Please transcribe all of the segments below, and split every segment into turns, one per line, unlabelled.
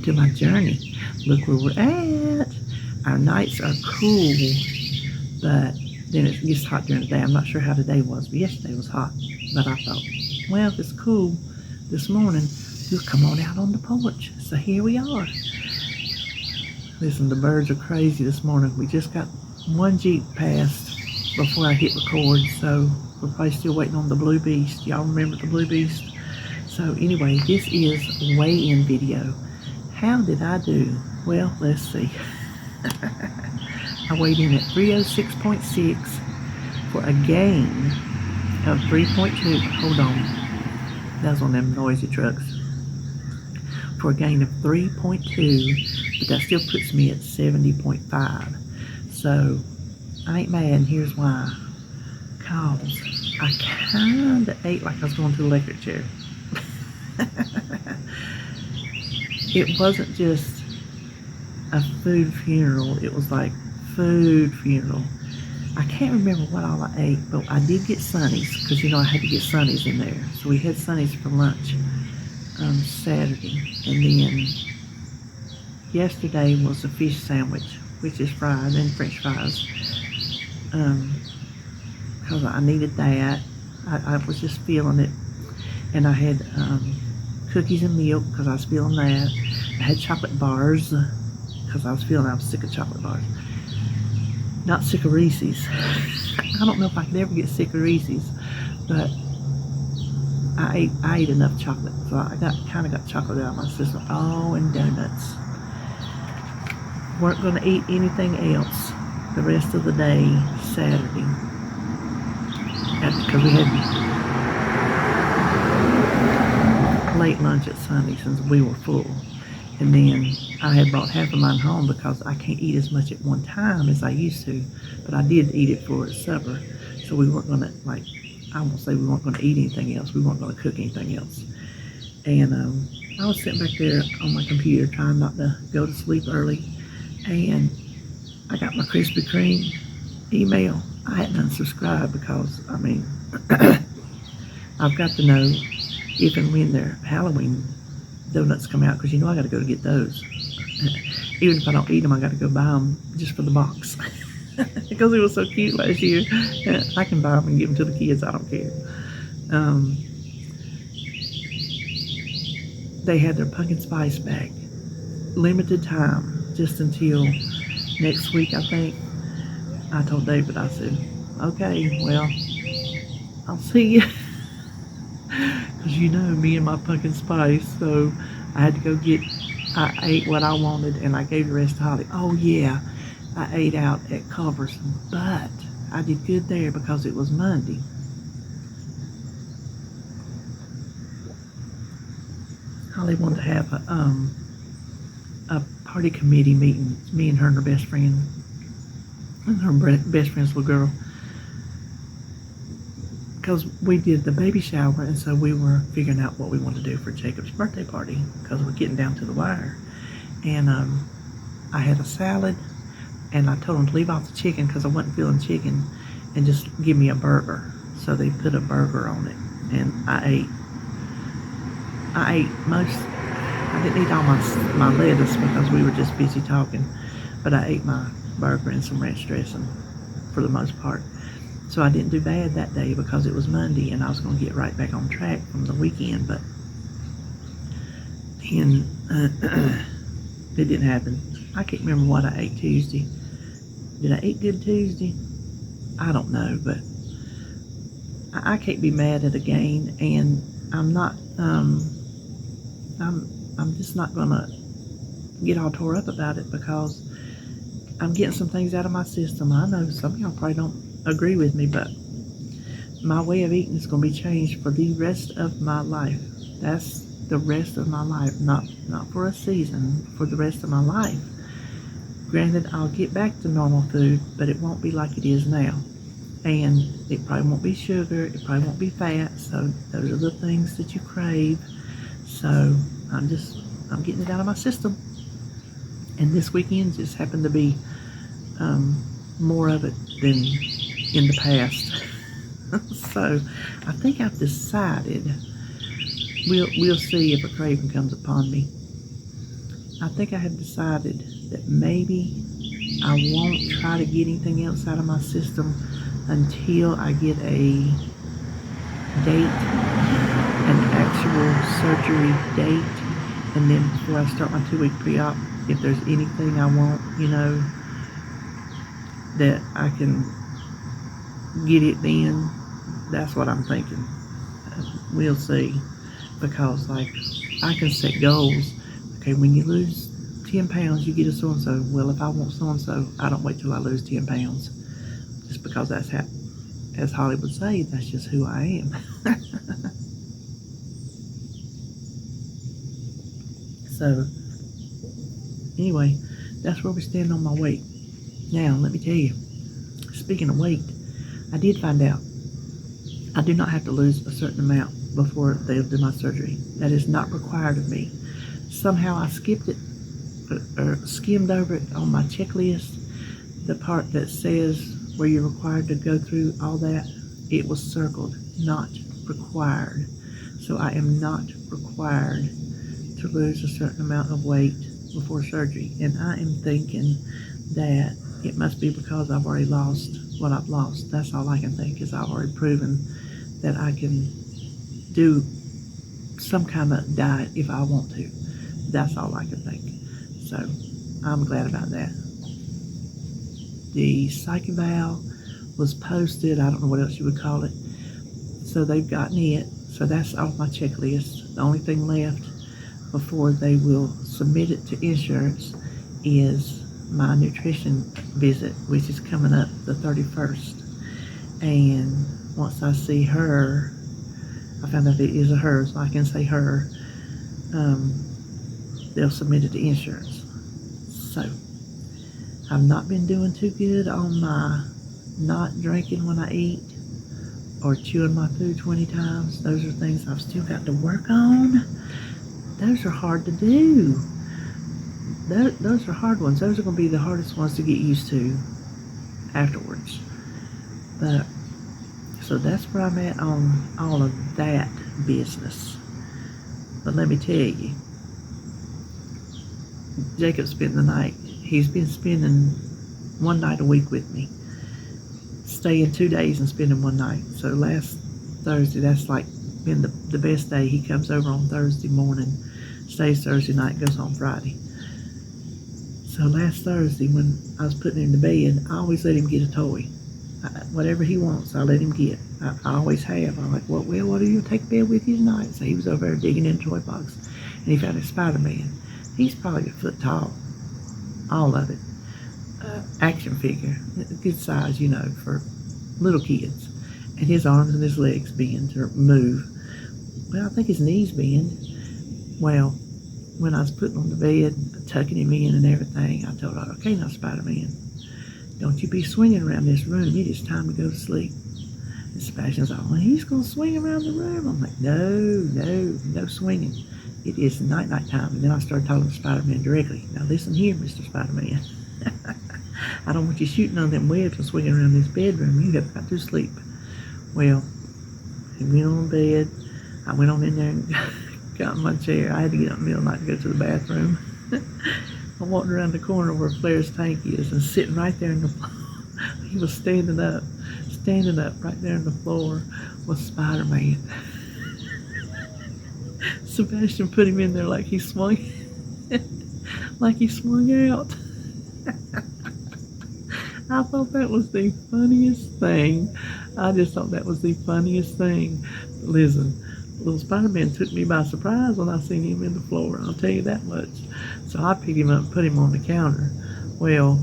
to my journey. Look where we're at. Our nights are cool, but then it gets hot during the day. I'm not sure how today was, but yesterday was hot. But I thought, well, if it's cool this morning, we'll come on out on the porch. So here we are. Listen, the birds are crazy this morning. We just got one Jeep passed before I hit record, so we're probably still waiting on the Blue Beast. Y'all remember the Blue Beast? So anyway, this is weigh-in video. How did I do? Well, let's see. I weighed in at 306.6 for a gain of 3.2. Hold on. That was on them noisy trucks. For a gain of 3.2, but that still puts me at 70.5. So I ain't mad, and here's why. Cause I kinda ate like I was going to the electric chair. It wasn't just a food funeral, it was like food funeral. I can't remember what all I ate, but I did get Sunnies, because you know I had to get Sunnies in there. So we had Sunnies for lunch Saturday, and then yesterday was a fish sandwich, which is fried, and french fries, because I needed that. I was just feeling it. And I had cookies and milk, because I was feeling that. I had chocolate bars, because I was sick of chocolate bars. Not sick of Reese's. I don't know if I could ever get sick of Reese's, but I ate enough chocolate, so I kind of got chocolate out of my system. Oh, and donuts. Weren't going to eat anything else the rest of the day Saturday, because we had late lunch at Sunday since we were full. And then I had brought half of mine home because I can't eat as much at one time as I used to, but I did eat it for supper. So we weren't going to, like, I won't say we weren't going to eat anything else. We weren't going to cook anything else. And I was sitting back there on my computer trying not to go to sleep early. And I got my Krispy Kreme email. I hadn't unsubscribed because, I mean, I've got to know if and when their Halloween donuts come out, because you know I got to go to get those. Even if I don't eat them, I got to go buy them just for the box. Because it was so cute last year. I can buy them and give them to the kids. I don't care. They had their pumpkin spice back. Limited time, just until next week, I think. I told David, I said, okay, well, I'll see you. Because you know me and my pumpkin spice, so I had to go get, I ate what I wanted, and I gave the rest to Holly. Oh yeah, I ate out at Culver's, but I did good there because it was Monday. Holly wanted to have a party committee meeting, me and her and her best friend, and her best friend's little girl. Because we did the baby shower, and so we were figuring out what we wanted to do for Jacob's birthday party, because we're getting down to the wire. And I had a salad, and I told them to leave off the chicken because I wasn't feeling chicken, and just give me a burger. So they put a burger on it, and I ate most. I didn't eat all my lettuce because we were just busy talking, but I ate my burger and some ranch dressing for the most part. So I didn't do bad that day because it was Monday and I was going to get right back on track from the weekend, but then it didn't happen. I can't remember what I ate Tuesday. Did I eat good Tuesday? I don't know, but I can't be mad at a gain, and I'm not, I'm just not going to get all tore up about it because I'm getting some things out of my system. I know some of y'all probably don't agree with me, but my way of eating is going to be changed for the rest of my life. That's the rest of my life, not for a season, for the rest of my life. Granted, I'll get back to normal food, but it won't be like it is now. And it probably won't be sugar, it probably won't be fat, so those are the things that you crave. So I'm getting it out of my system. And this weekend just happened to be more of it than in the past. So I think I've decided we'll see if a craving comes upon me. I think I have decided that maybe I won't try to get anything else out of my system until I get a date, an actual surgery date, and then before I start my 2-week pre-op, if there's anything I want, that I can get it then. That's what I'm thinking. We'll see, because like I can set goals. Okay, when you lose 10 pounds, you get a so and so. Well, if I want so and so, I don't wait till I lose 10 pounds, just because that's how, as Holly would say, that's just who I am. So anyway, that's where we stand on my weight. Now let me tell you, speaking of weight, I did find out I do not have to lose a certain amount before they'll do my surgery. That is not required of me. Somehow I skipped it or skimmed over it on my checklist. The part that says where you're required to go through all that, it was circled, not required. So I am not required to lose a certain amount of weight before surgery. And I am thinking that it must be because I've already lost what I've lost. That's all I can think, is I've already proven that I can do some kind of diet if I want to. That's all I can think. So I'm glad about that. The psych eval was posted. I don't know what else you would call it. So they've gotten it. So that's off my checklist. The only thing left before they will submit it to insurance is my nutrition visit, which is coming up the 31st. And once I see her, I found out it is a her, so I can say her, they'll submit it to insurance. So I've not been doing too good on my not drinking when I eat or chewing my food 20 times. Those are things I've still got to work on. Those are hard to do. Those are hard ones. Those are going to be the hardest ones to get used to afterwards. But so that's where I'm at on all of that business. But let me tell you, Jacob spent the night. He's been spending one night a week with me, staying 2 days and spending one night. So last Thursday, that's like been the best day. He comes over on Thursday morning, stays Thursday night, goes home Friday. So last Thursday, when I was putting him to bed, I always let him get a toy. Whatever he wants, I let him get. I always have. I'm like, well, what are you going to take to bed with you tonight? So he was over there digging in the toy box, and he found a Spider-Man. He's probably a foot tall, all of it. Action figure, good size, for little kids. And his arms and his legs bend or move. Well, I think his knees bend. Well, when I was putting him on the bed, tucking him in and everything, I told her, okay, now Spider-Man, don't you be swinging around this room. It is time to go to sleep. And Sebastian's like, well, he's going to swing around the room. I'm like, no swinging. It is night time. And then I started talking to Spider-Man directly. Now listen here, Mr. Spider-Man. I don't want you shooting on them webs and swinging around this bedroom. You have got to sleep. Well, he went on bed. I went on in there and got in my chair. I had to get up in the middle of the night to go to the bathroom. I walked around the corner where Flair's tank is and sitting right there in the floor. He was standing up right there on the floor with Spider-Man. Sebastian put him in there like he swung out. I thought that was the funniest thing. I just thought that was the funniest thing. Listen, little Spider-Man took me by surprise when I seen him in the floor. I'll tell you that much. So I picked him up and put him on the counter. Well,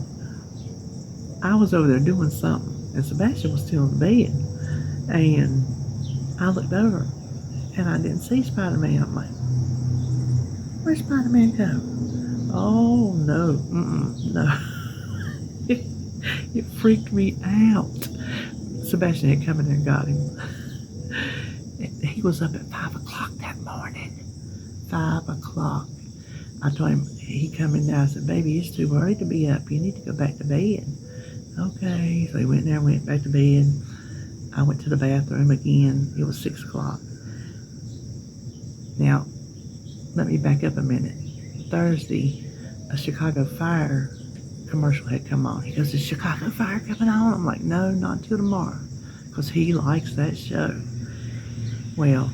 I was over there doing something, and Sebastian was still in the bed. And I looked over, and I didn't see Spider-Man. I'm like, where'd Spider-Man go? Oh, no. No. It freaked me out. Sebastian had come in there and got him. He was up at 5 o'clock that morning. 5 o'clock. I told him, he come in there, I said, baby, it's too early to be up. You need to go back to bed. Okay. So he went there, went back to bed. I went to the bathroom again. It was 6 o'clock. Now, let me back up a minute. Thursday, a Chicago Fire commercial had come on. He goes, "Is Chicago Fire coming on?" I'm like, "No, not until tomorrow," because he likes that show. Well,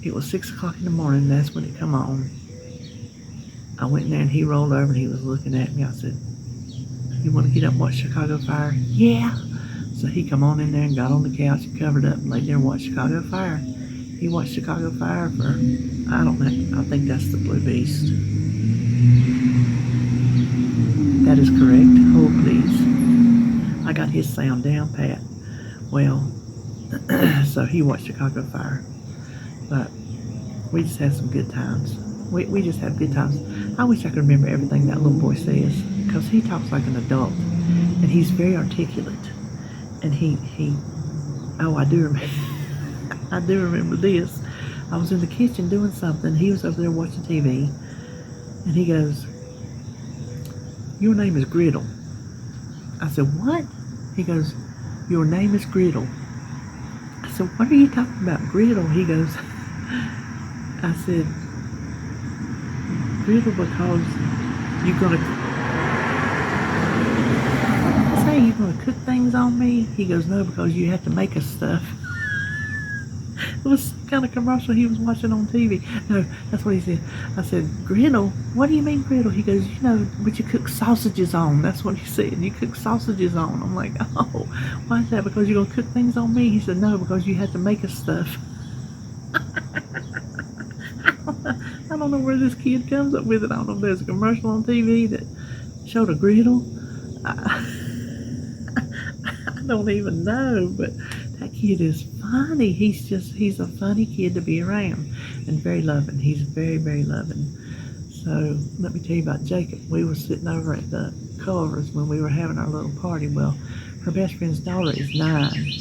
it was 6 o'clock in the morning. That's when it come on. I went in there and he rolled over and he was looking at me. I said, "You want to get up and watch Chicago Fire?" "Yeah." So he come on in there and got on the couch and covered up and laid there and watched Chicago Fire. He watched Chicago Fire for, I don't know, I think that's the Blue Beast. That is correct. Hold please. I got his sound down pat. Well, so he watched Chicago Fire. But we just had some good times. We just have good times. I wish I could remember everything that little boy says, because he talks like an adult and he's very articulate. And I do remember. I do remember this. I was in the kitchen doing something. He was over there watching TV. And he goes, "Your name is Griddle." I said, "What?" He goes, "Your name is Griddle." I said, "What are you talking about, Griddle?" He goes, I said, "Griddle because you're going to..." "Say you're going to cook things on me?" He goes, "No, because you have to make us stuff." It was some kind of commercial he was watching on TV. No, that's what he said. I said, "Griddle? What do you mean griddle?" He goes, "You know what you cook sausages on." That's what he said. "You cook sausages on." I'm like, "Oh, why is that? Because you're going to cook things on me?" He said, "No, because you have to make us stuff." I don't know where this kid comes up with it. I don't know if there's a commercial on TV that showed a griddle. I don't even know, but that kid is funny. He's a funny kid to be around and very loving. He's very, very loving. So let me tell you about Jacob. We were sitting over at the Culvers when we were having our little party. Well, her best friend's daughter is 9,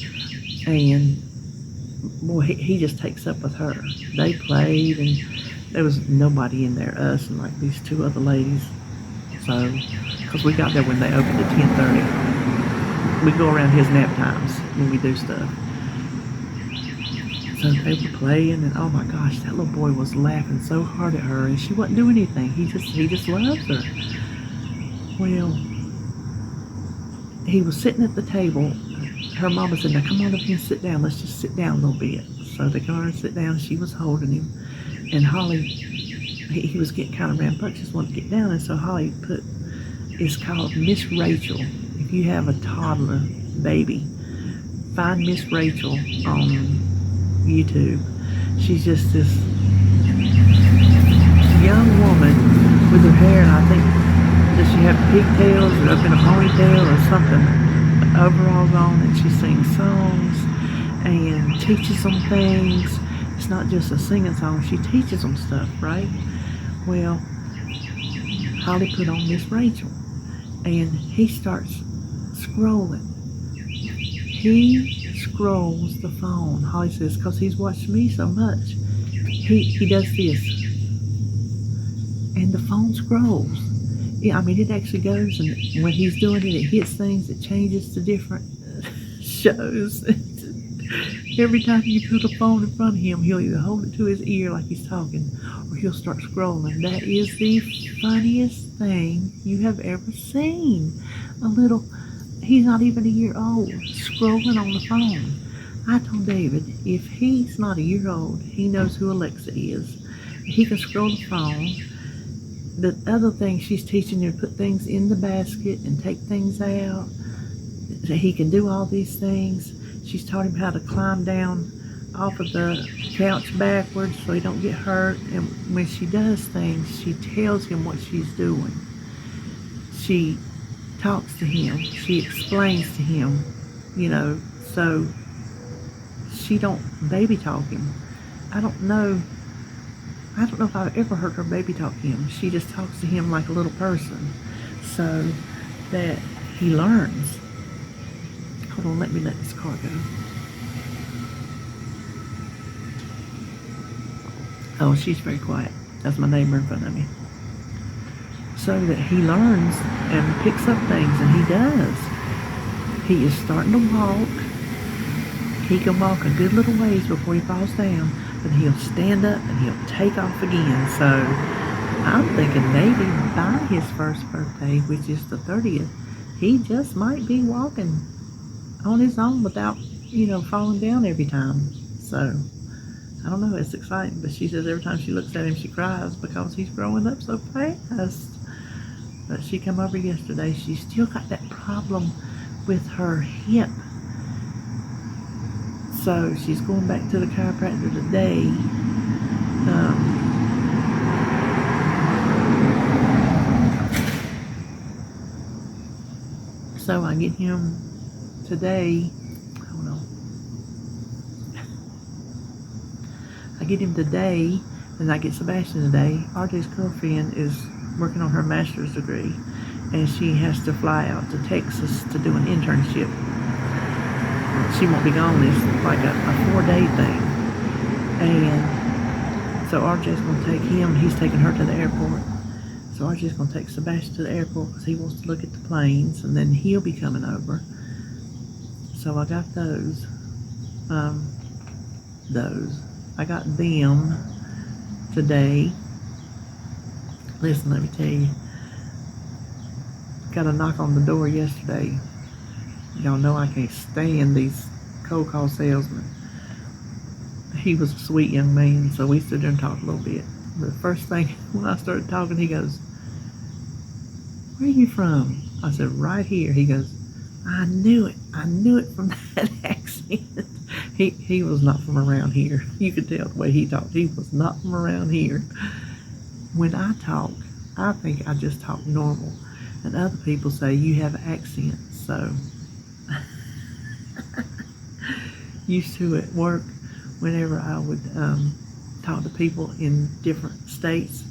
and boy, he just takes up with her. They played, and there was nobody in there, us and like these 2 other ladies. So, because we got there when they opened at 10:30. We go around his nap times when we do stuff. So they were playing, and oh my gosh, that little boy was laughing so hard at her, and she wasn't doing anything. He just loves her. Well, he was sitting at the table. Her mama said, "Now come on up here and sit down. Let's just sit down a little bit." So they come over and sit down. She was holding him, and Holly, he was getting kind of rambunctious, wanted to get down, and so Holly it's called Miss Rachel. If you have a toddler baby, find Miss Rachel on YouTube. She's just this young woman with her hair, and I think, does she have pigtails or up in a ponytail or something, overalls on, and she sings songs and teaches them things. It's not just a singing song, she teaches them stuff, right? Well, Holly put on Miss Rachel, and he starts scrolling. He scrolls the phone. Holly says, because he's watched me so much. He does this, and the phone scrolls. Yeah, I mean, it actually goes, and when he's doing it, it hits things, it changes to different shows. Every time you put a phone in front of him, he'll either hold it to his ear like he's talking, or he'll start scrolling. That is the funniest thing you have ever seen. He's not even a year old, scrolling on the phone. I told David, if he's not a year old, he knows who Alexa is. He can scroll the phone. The other thing, she's teaching him to put things in the basket and take things out. He can do all these things. She's taught him how to climb down off of the couch backwards so he don't get hurt. And when she does things, she tells him what she's doing. She talks to him. She explains to him, so she don't baby talk him. I don't know if I've ever heard her baby talk him. She just talks to him like a little person so that he learns. Hold on, let me let this car go. Oh, she's very quiet. That's my neighbor in front of me. So that he learns and picks up things, and he does. He is starting to walk. He can walk a good little ways before he falls down, but he'll stand up and he'll take off again. So I'm thinking maybe by his first birthday, which is the 30th, he just might be walking on his own without, falling down every time. So, I don't know, it's exciting. But she says every time she looks at him, she cries because he's growing up so fast. But she come over yesterday. She's still got that problem with her hip. So she's going back to the chiropractor today. So I get him today. Hold on. I get him today, and I get Sebastian today. RJ's girlfriend is working on her master's degree, and she has to fly out to Texas to do an internship. She won't be gone. It's like a 4-day thing. And so RJ's going to take him. He's taking her to the airport. So RJ's going to take Sebastian to the airport because he wants to look at the planes, and then he'll be coming over. So I got those. I got them today. Listen, let me tell you. Got a knock on the door yesterday. Y'all know I can't stand these cold call salesmen. He was a sweet young man, so we stood there and talked a little bit. But the first thing, when I started talking, he goes, "Where are you from?" I said, "Right here." He goes, I knew it from that accent. He was not from around here. You could tell the way he talked. He was not from around here. When I talk, I think I just talk normal. And other people say, you have an accent. So, used to at work, whenever I would talk to people in different states,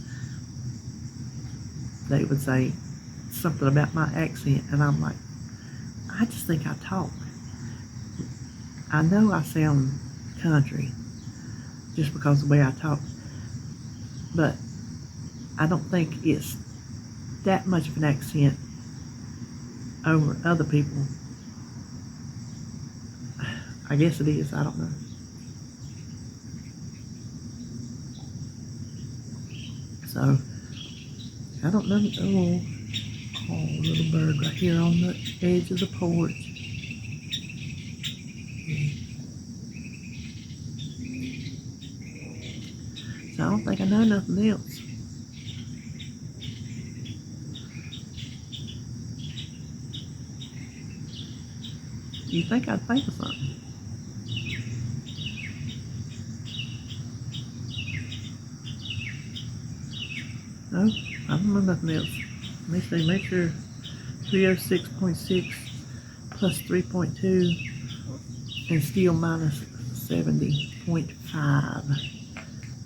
they would say something about my accent. And I'm like, I just think I talk. I know I sound country just because of the way I talk, but I don't think it's that much of an accent over other people. I guess it is, I don't know. So, I don't know. Oh, little bird right here on the edge of the porch. So I don't think I know nothing else. You think I'd think of something? No, I don't know nothing else. Let me see, make sure 306.6 plus 3.2 and still minus 70.5.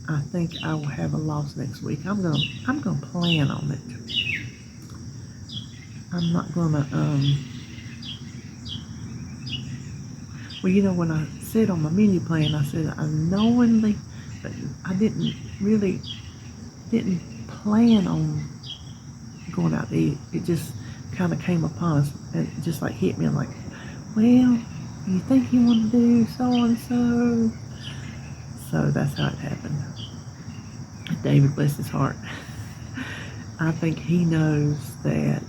I think I will have a loss next week. I'm gonna plan on it. I'm not gonna well, when I said on my menu plan, I said I knowingly, but I didn't plan on going out to eat. It just kind of came upon us and it just like hit me. I'm like, well, you think you want to do so and so? So that's how it happened. David, bless his heart. I think he knows that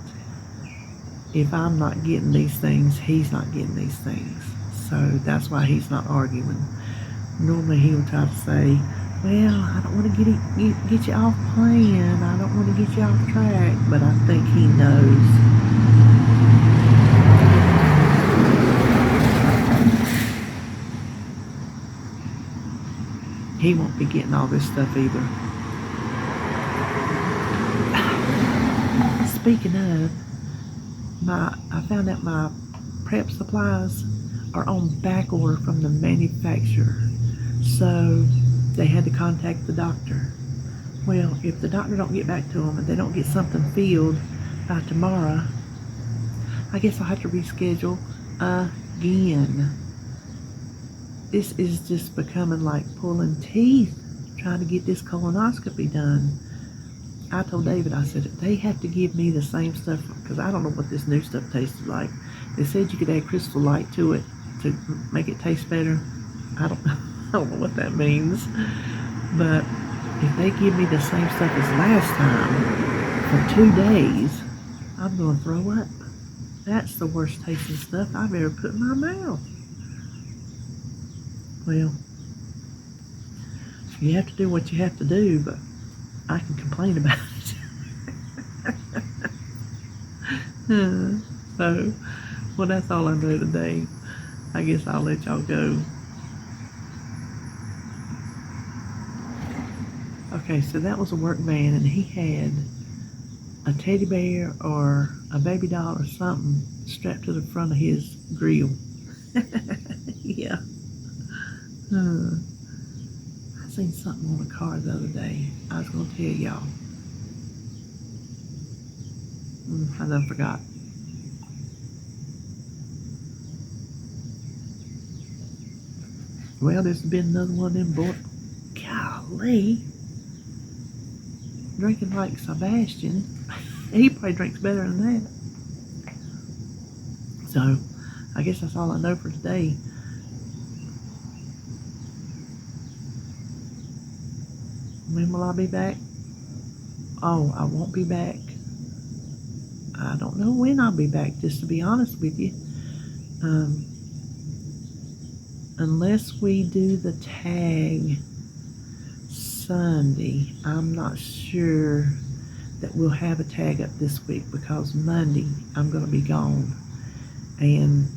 if I'm not getting these things, he's not getting these things. So that's why he's not arguing. Normally he would try to say, well, I don't want to get you off plan. I don't want to get you off track. But I think he knows. He won't be getting all this stuff either. Speaking of, I found out my prep supplies are on back order from the manufacturer. So they had to contact the doctor. Well, if the doctor don't get back to them and they don't get something filled by tomorrow, I guess I'll have to reschedule again. This is just becoming like pulling teeth trying to get this colonoscopy done. I told David, I said, they have to give me the same stuff, because I don't know what this new stuff tasted like. They said you could add Crystal Light to it to make it taste better. I don't know what that means. But if they give me the same stuff as last time for 2 days, I'm going to throw up. That's the worst tasting stuff I've ever put in my mouth. Well, you have to do what you have to do, but I can complain about it. So, well, that's all I know today. I guess I'll let y'all go. Okay, so that was a work van, and he had a teddy bear or a baby doll or something strapped to the front of his grill. Yeah. I seen something on a car the other day. I was going to tell y'all. I done forgot. Well, there's been another one of them boys. Golly. Drinking like Sebastian. He probably drinks better than that. So, I guess that's all I know for today. When will I be back? Oh, I won't be back. I don't know when I'll be back, just to be honest with you. Unless we do the tag Sunday, I'm not sure that we'll have a tag up this week, because Monday I'm going to be gone. And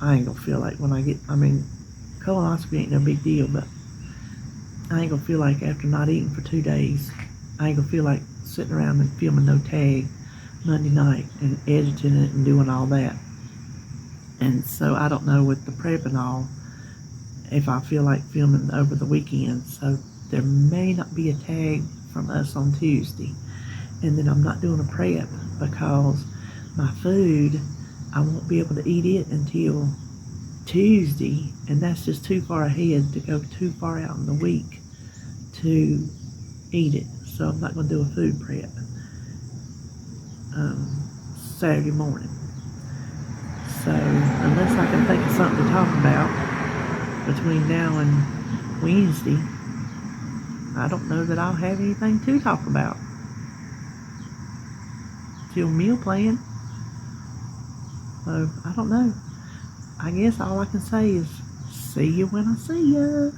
I ain't going to feel like when I get, colonoscopy ain't no big deal, but I ain't going to feel like after not eating for 2 days, I ain't going to feel like sitting around and filming no tag Monday night and editing it and doing all that. And so I don't know with the prep and all if I feel like filming over the weekend. So there may not be a tag from us on Tuesday. And then I'm not doing a prep because my food, I won't be able to eat it until Tuesday, and that's just too far ahead to go too far out in the week to eat it. So I'm not going to do a food prep Saturday morning. So unless I can think of something to talk about between now and Wednesday, I don't know that I'll have anything to talk about till meal plan. So I don't know. I guess all I can say is see you when I see you.